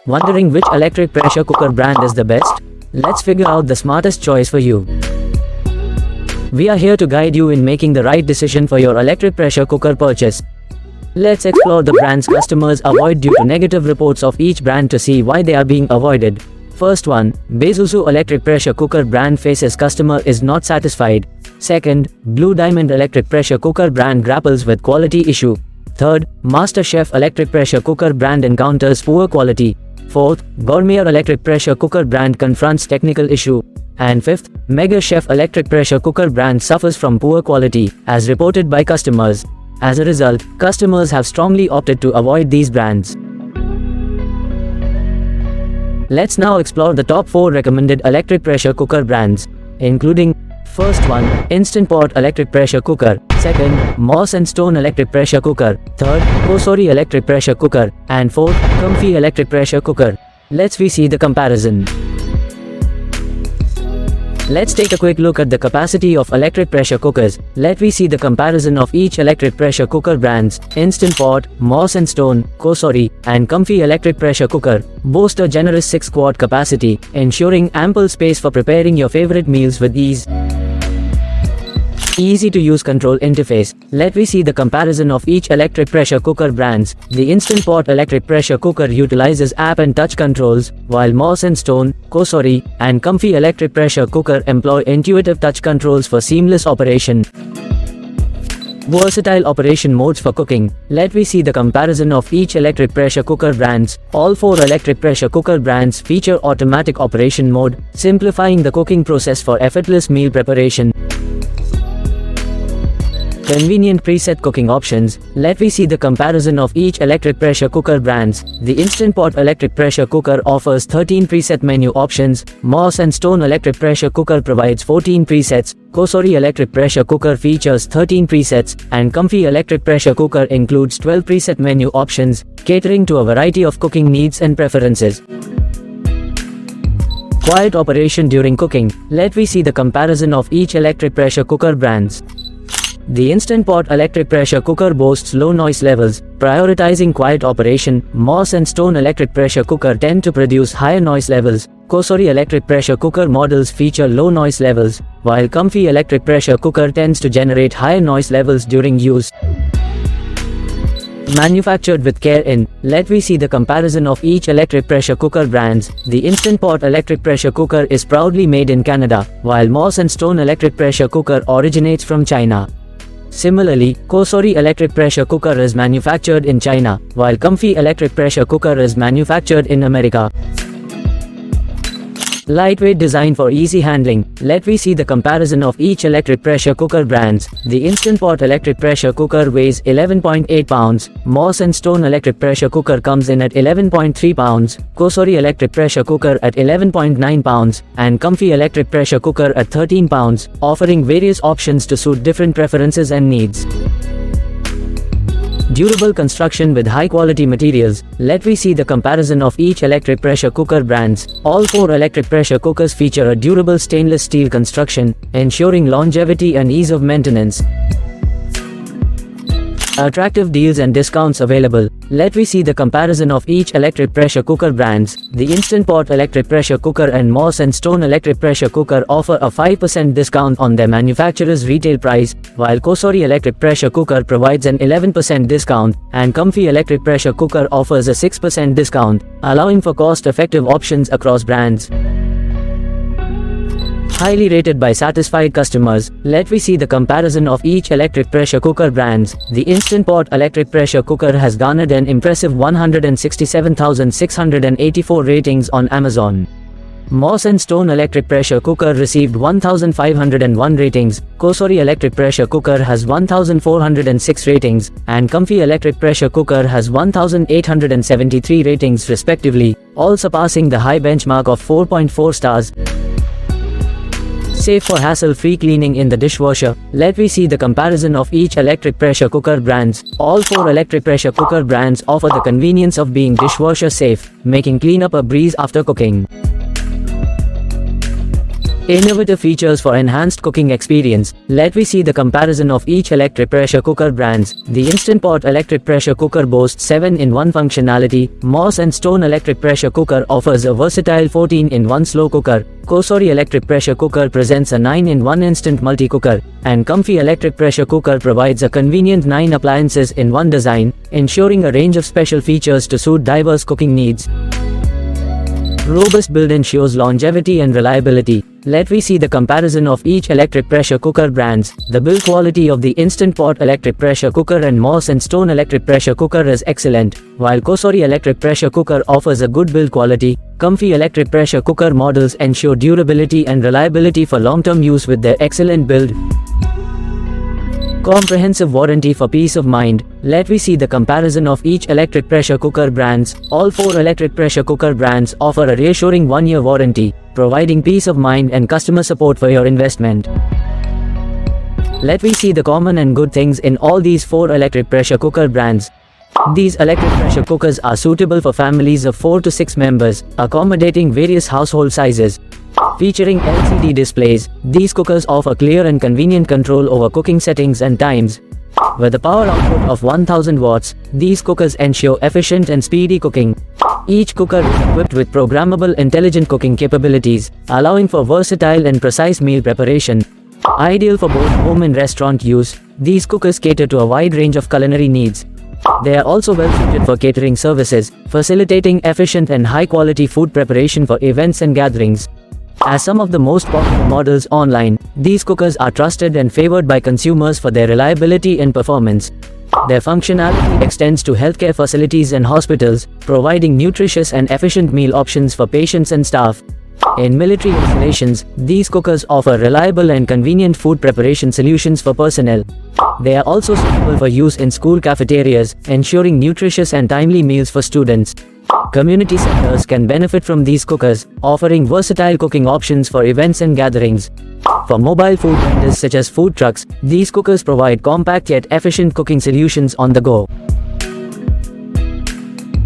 Wondering which electric pressure cooker brand is the best? Let's figure out the smartest choice for you. We are here to guide you in making the right decision for your electric pressure cooker purchase. Let's explore the brands customers avoid due to negative reports of each brand to see why they are being avoided. First one, Beisuzu electric pressure cooker brand faces customer is not satisfied. Second, Blue Diamond electric pressure cooker brand grapples with quality issue. Third, MasterChef electric pressure cooker brand encounters poor quality. Fourth, Gourmet electric pressure cooker brand confronts technical issue. And fifth, Mega Chef electric pressure cooker brand suffers from poor quality, as reported by customers. As a result, customers have strongly opted to avoid these brands. Let's now explore the top 4 recommended electric pressure cooker brands, including first one, Instant Pot electric pressure cooker. Second, Moss & Stone electric pressure cooker. Third, Kosori electric pressure cooker. And fourth, Comfy electric pressure cooker. Let's see the comparison. Let's take a quick look at the capacity of electric pressure cookers. Let me see the comparison of each electric pressure cooker brands. Instant Pot, Moss & Stone, Kosori, and Comfy electric pressure cooker boast a generous 6-quart capacity, ensuring ample space for preparing your favorite meals with ease. Easy to use control interface. Let me see the comparison of each electric pressure cooker brands. The Instant Pot electric pressure cooker utilizes app and touch controls, while Moss & Stone, Kosori, and Comfy electric pressure cooker employ intuitive touch controls for seamless operation. Versatile operation modes for cooking. Let me see the comparison of each electric pressure cooker brands. All 4 electric pressure cooker brands feature automatic operation mode, simplifying the cooking process for effortless meal preparation. Convenient preset cooking options. Let me see the comparison of each electric pressure cooker brands. The Instant Pot electric pressure cooker offers 13 preset menu options. Moss & Stone electric pressure cooker provides 14 presets. Kosori electric pressure cooker features 13 presets, and Comfy electric pressure cooker includes 12 preset menu options, catering to a variety of cooking needs and preferences. Quiet operation during cooking. Let me see the comparison of each electric pressure cooker brands. The Instant Pot electric pressure cooker boasts low noise levels, prioritizing quiet operation. Moss & Stone electric pressure cooker tend to produce higher noise levels. Kosori electric pressure cooker models feature low noise levels, while Comfy electric pressure cooker tends to generate higher noise levels during use. Manufactured with care in. Let me see the comparison of each electric pressure cooker brands. The Instant Pot electric pressure cooker is proudly made in Canada, while Moss & Stone electric pressure cooker originates from China. Similarly, Kosori electric pressure cooker is manufactured in China, while Comfy electric pressure cooker is manufactured in America. Lightweight design for easy handling. Let me see the comparison of each electric pressure cooker brands. The Instant Pot electric pressure cooker weighs 11.8 pounds. Moss & Stone electric pressure cooker comes in at 11.3 pounds. Kosori electric pressure cooker at 11.9 pounds. And Comfy electric pressure cooker at 13 pounds, offering various options to suit different preferences and needs. Durable construction with high-quality materials. Let me see the comparison of each electric pressure cooker brands. All 4 electric pressure cookers feature a durable stainless steel construction, ensuring longevity and ease of maintenance. Attractive deals and discounts available. Let me see the comparison of each electric pressure cooker brands. The Instant Pot electric pressure cooker and Moss & Stone electric pressure cooker offer a 5% discount on their manufacturer's retail price, while Kosori electric pressure cooker provides an 11% discount, and Comfy electric pressure cooker offers a 6% discount, allowing for cost-effective options across brands. Highly rated by satisfied customers. Let me see the comparison of each electric pressure cooker brands. The Instant Pot electric pressure cooker has garnered an impressive 167,684 ratings on Amazon. Moss & Stone electric pressure cooker received 1,501 ratings, Kosori electric pressure cooker has 1,406 ratings, and Comfy electric pressure cooker has 1,873 ratings respectively, all surpassing the high benchmark of 4.4 stars. Safe for hassle-free cleaning in the dishwasher. Let me see the comparison of each electric pressure cooker brands. All 4 electric pressure cooker brands offer the convenience of being dishwasher safe, making cleanup a breeze after cooking. Innovative features for enhanced cooking experience. Let me see the comparison of each electric pressure cooker brands. The Instant Pot electric pressure cooker boasts 7-in-1 functionality. Moss and Stone electric pressure cooker offers a versatile 14-in-1 slow cooker. Kosori electric pressure cooker presents a 9-in-1 instant multi-cooker. And Comfy electric pressure cooker provides a convenient 9 appliances in one design, ensuring a range of special features to suit diverse cooking needs. Robust build ensures longevity and reliability. Let me see the comparison of each electric pressure cooker brands. The build quality of the Instant Pot electric pressure cooker and Moss and Stone electric pressure cooker is excellent, while Kosori electric pressure cooker offers a good build quality. Comfy electric pressure cooker models ensure durability and reliability for long-term use with their excellent build. Comprehensive warranty for peace of mind. Let me see the comparison of each electric pressure cooker brands. All 4 electric pressure cooker brands offer a reassuring 1-year warranty, providing peace of mind and customer support for your investment. Let me see the common and good things in all these 4 electric pressure cooker brands. These electric pressure cookers are suitable for families of 4 to 6 members, accommodating various household sizes. Featuring LCD displays, these cookers offer clear and convenient control over cooking settings and times. With a power output of 1000 watts, these cookers ensure efficient and speedy cooking. Each cooker is equipped with programmable intelligent cooking capabilities, allowing for versatile and precise meal preparation. Ideal for both home and restaurant use, these cookers cater to a wide range of culinary needs. They are also well suited for catering services, facilitating efficient and high-quality food preparation for events and gatherings. As some of the most popular models online, these cookers are trusted and favored by consumers for their reliability and performance. Their functionality extends to healthcare facilities and hospitals, providing nutritious and efficient meal options for patients and staff. In military installations, these cookers offer reliable and convenient food preparation solutions for personnel. They are also suitable for use in school cafeterias, ensuring nutritious and timely meals for students. Community centers can benefit from these cookers, offering versatile cooking options for events and gatherings. For mobile food vendors such as food trucks, these cookers provide compact yet efficient cooking solutions on the go.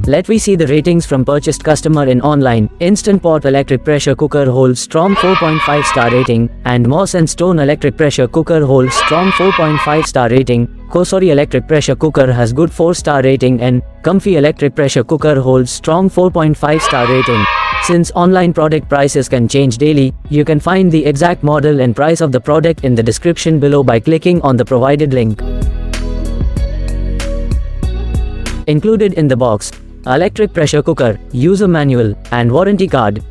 Let me see the ratings from purchased customer in online. Instant Pot electric pressure cooker holds strong 4.5 star rating, and Moss and Stone electric pressure cooker holds strong 4.5 star rating. Kosori electric pressure cooker has good 4-star rating, and Comfy electric pressure cooker holds strong 4.5 star rating. Since online product prices can change daily, you can find the exact model and price of the product in the description below by clicking on the provided link. Included in the box: electric pressure cooker, user manual, and warranty card.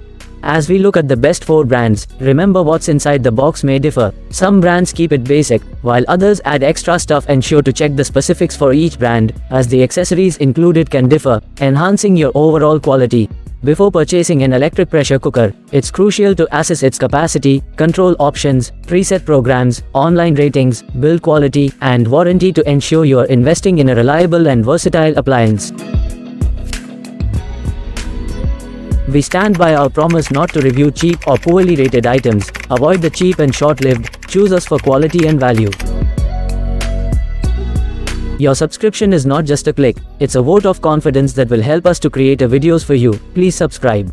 As we look at the best 4 brands, remember what's inside the box may differ. Some brands keep it basic, while others add extra stuff. Ensure to check the specifics for each brand, as the accessories included can differ, enhancing your overall quality. Before purchasing an electric pressure cooker, it's crucial to assess its capacity, control options, preset programs, online ratings, build quality, and warranty to ensure you're investing in a reliable and versatile appliance. We stand by our promise not to review cheap or poorly rated items. Avoid the cheap and short-lived. Choose us for quality and value. Your subscription is not just a click, it's a vote of confidence that will help us to create videos for you. Please subscribe.